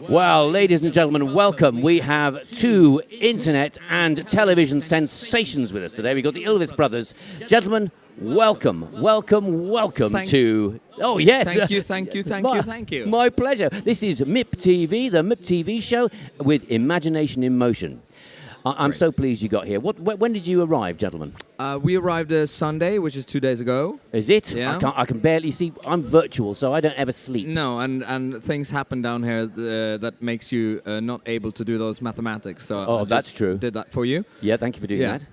Well, ladies and gentlemen, welcome. We have two internet and television sensations with us today. We've got the Ylvis brothers. Gentlemen, welcome. To... Oh, yes. Thank you. My pleasure. This is MIPTV, the MIPTV show with Imagination in Motion. I'm so pleased you got here. When did you arrive, gentlemen? We arrived Sunday, which is 2 days ago. Is it? Yeah. I can barely see. I'm virtual, so I don't ever sleep. No, and things happen down here that makes you not able to do those mathematics. So that's true. Did that for you. Yeah, thank you for doing that.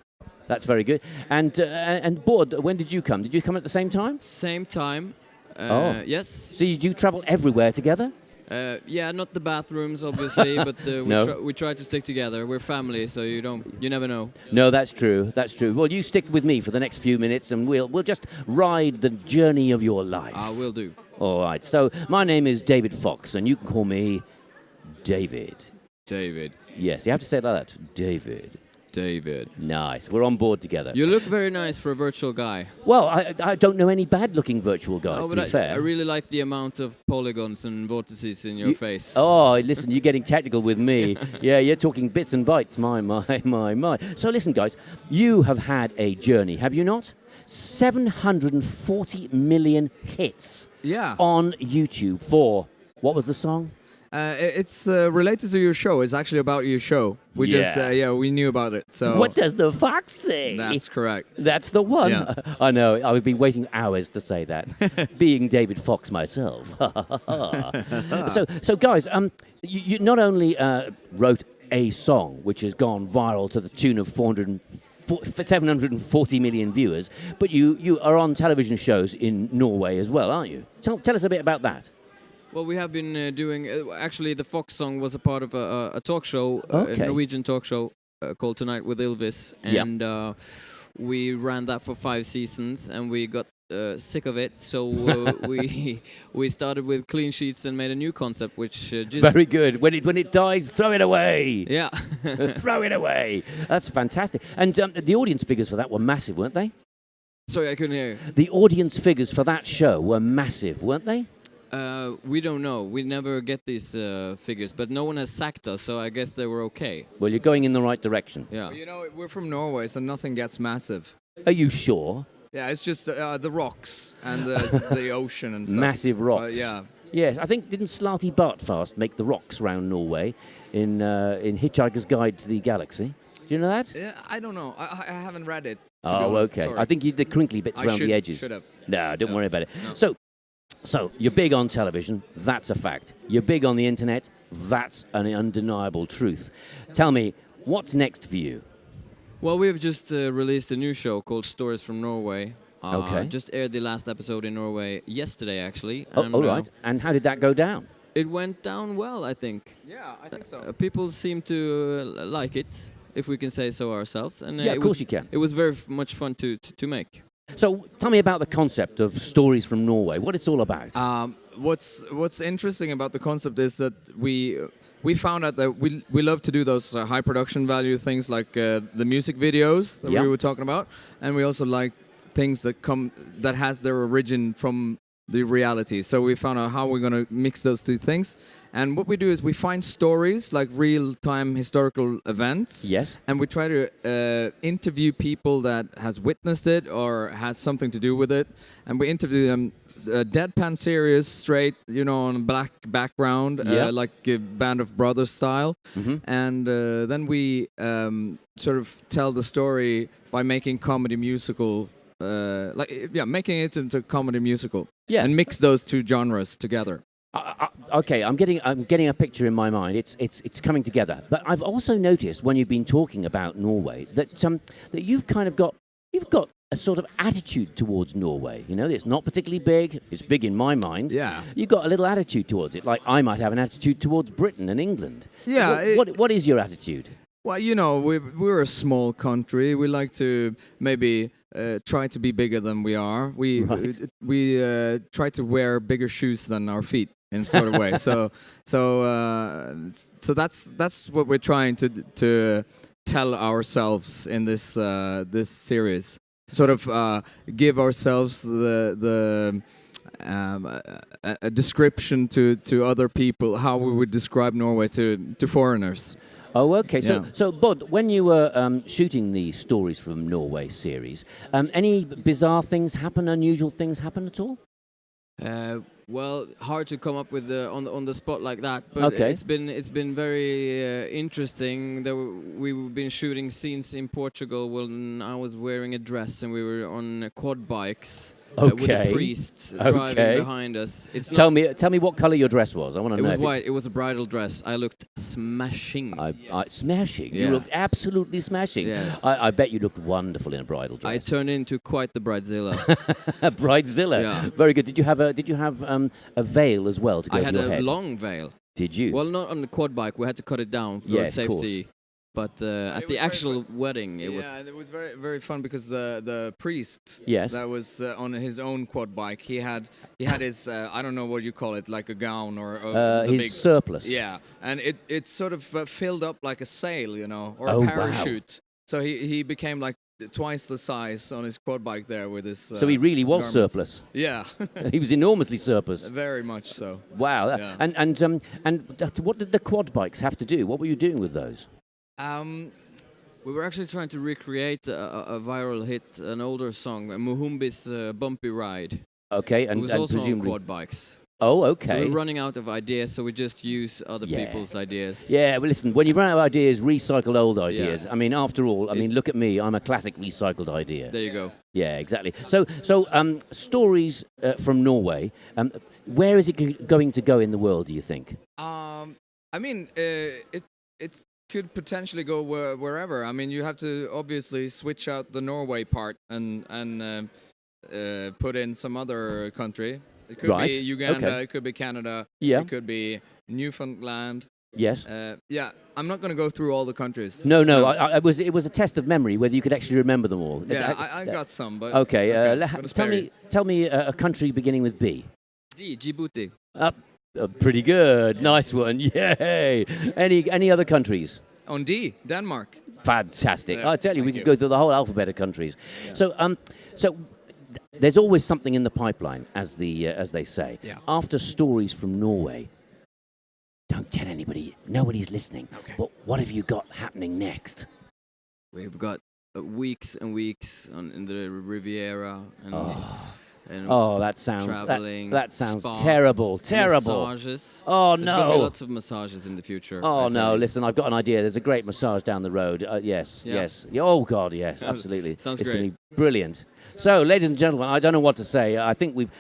That's very good. And Bard, when did you come? Did you come at the same time? Same time. Yes. So you do travel everywhere together? Yeah, not the bathrooms, obviously, but we try to stick together. We're family, so you never know. No, that's true. That's true. Well, you stick with me for the next few minutes, and we'll just ride the journey of your life. Will do. All right. So my name is David Fox, and you can call me David. David. Yes, you have to say it like that. David. Nice. We're on board together. You look very nice for a virtual guy. Well, I don't know any bad-looking virtual guys, to be fair. I really like the amount of polygons and vortices in your face. Oh, listen, you're getting technical with me. Yeah, you're talking bits and bytes. My. So listen, guys, you have had a journey, have you not? 740 million hits on YouTube for, what was the song? It's related to your show. It's actually about your show. We we knew about it. So what does the fox say? That's correct. That's the one. Yeah. I know. I would be waiting hours to say that. Being David Fox myself. So guys, you not only wrote a song which has gone viral to the tune of 740 million viewers, but you are on television shows in Norway as well, aren't you? Tell us a bit about that. Well, we have been doing... actually, the Fox song was a part of a talk show, a Norwegian talk show called Tonight with Ylvis. And we ran that for 5 seasons, and we got sick of it. So we started with clean sheets and made a new concept, which just... Very good. When it dies, throw it away. Yeah. Throw it away. That's fantastic. And the audience figures for that were massive, weren't they? Sorry, I couldn't hear you. The audience figures for that show were massive, weren't they? We don't know. We never get these figures, but no one has sacked us, so I guess they were okay. Well, you're going in the right direction. Yeah. Well, you know, we're from Norway, so nothing gets massive. Are you sure? Yeah, it's just the rocks and the ocean and stuff. Massive rocks. Yeah. Yes, I think didn't Slarty Bartfast make the rocks round Norway in Hitchhiker's Guide to the Galaxy? Do you know that? Yeah, I don't know. I haven't read it. Oh, okay. Sorry. I think you did crinkly bits around the edges. Should have. No, don't worry about it. No. So you're big on television, that's a fact. You're big on the internet, that's an undeniable truth. Tell me, what's next for you? Well, we've just released a new show called Stories from Norway. Okay. Just aired the last episode in Norway yesterday, actually. And, all right. And how did that go down? It went down well, I think. Yeah, I think so. People seem to like it, if we can say so ourselves. And yeah, of course you can. It was very much fun to make. So tell me about the concept of Stories from Norway, what it's all about. What's interesting about the concept is that we found out that we love to do those high production value things like the music videos that we were talking about, and we also like things that has their origin from the reality. So we found out how we're going to mix those two things. And what we do is we find stories, like real-time historical events. Yes. And we try to interview people that has witnessed it or has something to do with it. And we interview them deadpan serious, straight, on a black background, like a Band of Brothers style. Mm-hmm. And then we sort of tell the story by making comedy musical, making it into a comedy musical. Yeah. And mix those two genres together. Okay, I'm getting a picture in my mind. It's coming together. But I've also noticed when you've been talking about Norway that that you've got a sort of attitude towards Norway. It's not particularly big. It's big in my mind. Yeah. You've got a little attitude towards it, like I might have an attitude towards Britain and England. Yeah. What is your attitude? Well, we're a small country. We like to maybe try to be bigger than we are. We try to wear bigger shoes than our feet in sort of way. So that's what we're trying to tell ourselves in this this series. Sort of give ourselves a description to other people, how we would describe Norway to foreigners. Oh, okay. Yeah. So, Bod, when you were shooting the Stories from Norway series, any bizarre things happen, unusual things happen at all? Well, hard to come up with on the spot like that, but it's been very interesting. We've been shooting scenes in Portugal when I was wearing a dress and we were on quad bikes. With a priest driving behind us. Tell me what color your dress was. I want to know. It was white. It was a bridal dress. I looked smashing. Smashing? Yeah. You looked absolutely smashing. Yes. I bet you looked wonderful in a bridal dress. I turned into quite the bridezilla. Bridezilla. Yeah. Very good. Did you have a veil as well to go over your head? I had a long veil. Did you? Well, not on the quad bike. We had to cut it down for safety. But at the actual wedding, it was... Yeah, it was very, very fun because the priest that was on his own quad bike, he had his, I don't know what you call it, like a gown or his big surplice. Yeah, and it sort of filled up like a sail, you know, or a parachute. Wow. So he became like twice the size on his quad bike there with his... so he really was garments. surplus. Yeah. He was enormously surplus. Very much so. Wow. Yeah. And what did the quad bikes have to do? What were you doing with those? We were actually trying to recreate a viral hit, an older song, Muhumbi's Bumpy Ride. Okay, and it was also presumably on quad bikes. Oh, okay. So we're running out of ideas, so we just use other people's ideas. Yeah, well, listen, when you run out of ideas, recycle old ideas. Yeah. I mean, after all, look at me. I'm a classic recycled idea. There you go. Yeah, exactly. So Stories from Norway, where is it going to go in the world, do you think? I mean, it could potentially go wherever. I mean, you have to obviously switch out the Norway part and put in some other country. It could be Uganda, it could be Canada, it could be Newfoundland. Yes. Yeah, I'm not going to go through all the countries. No. It was a test of memory whether you could actually remember them all. Yeah, I got some, but okay. Tell me a country beginning with B. Djibouti. Pretty good. Nice one. Yay. Any other countries? On D, Denmark. Fantastic. Yeah, I tell you, we could go through the whole alphabet of countries. Yeah. So there's always something in the pipeline, as they say. Yeah. After Stories from Norway, don't tell anybody. Nobody's listening. Okay. But what have you got happening next? We've got weeks and weeks in the Riviera and that sounds traveling, that sounds spa, terrible. Massages. Oh no! There's going to be lots of massages in the future. Oh no! Listen, I've got an idea. There's a great massage down the road. Yes. Oh God, yes, absolutely. Sounds it's great. Going to be brilliant. So, ladies and gentlemen, I don't know what to say. I think we've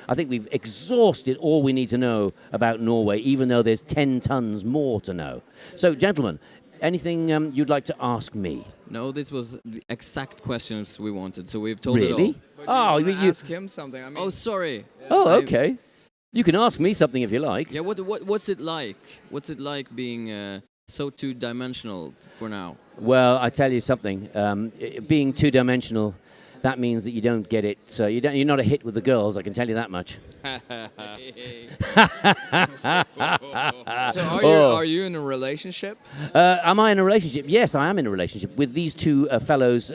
exhausted all we need to know about Norway, even though there's 10 tons more to know. So, gentlemen, anything you'd like to ask me? No, this was the exact questions we wanted, so we've told really? it all. Oh, you ask him something. I mean, oh, sorry. Oh, okay. You can ask me something if you like. Yeah. What's it like? What's it like being so two-dimensional for now? Well, I tell you something. Being two-dimensional, that means that you don't get it. You're not a hit with the girls. I can tell you that much. So are you in a relationship? Am I in a relationship? Yes, I am in a relationship with these two fellows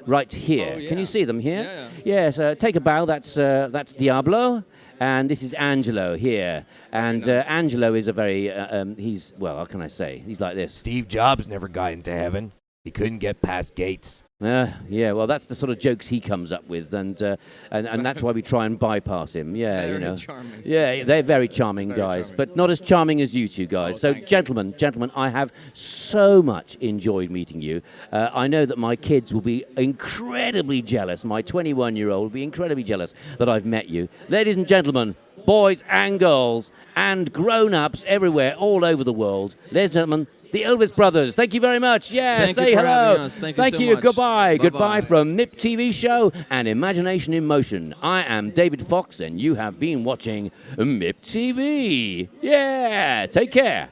right here. Oh, yeah. Can you see them here? Yeah. Yes. Take a bow. That's Diablo. And this is Angelo here. And nice. Angelo is a very, he's, well, what can I say? He's like this. Steve Jobs never got into heaven. He couldn't get past Gates. Yeah, well, that's the sort of jokes he comes up with, and that's why we try and bypass him. Yeah, very charming. Yeah, they're very charming guys, but not as charming as you two guys. Oh, so, gentlemen, I have so much enjoyed meeting you. I know that my kids will be incredibly jealous. My 21-year-old will be incredibly jealous that I've met you. Ladies and gentlemen, boys and girls, and grown-ups everywhere, all over the world. Ladies and gentlemen, the Ylvis brothers. Thank you very much. Yeah, Thank say you for hello. having us. Thank you so much. Goodbye. Bye-bye. Goodbye from MIPTV Show and Imagination in Motion. I am David Fox, and you have been watching MIPTV. Yeah, take care.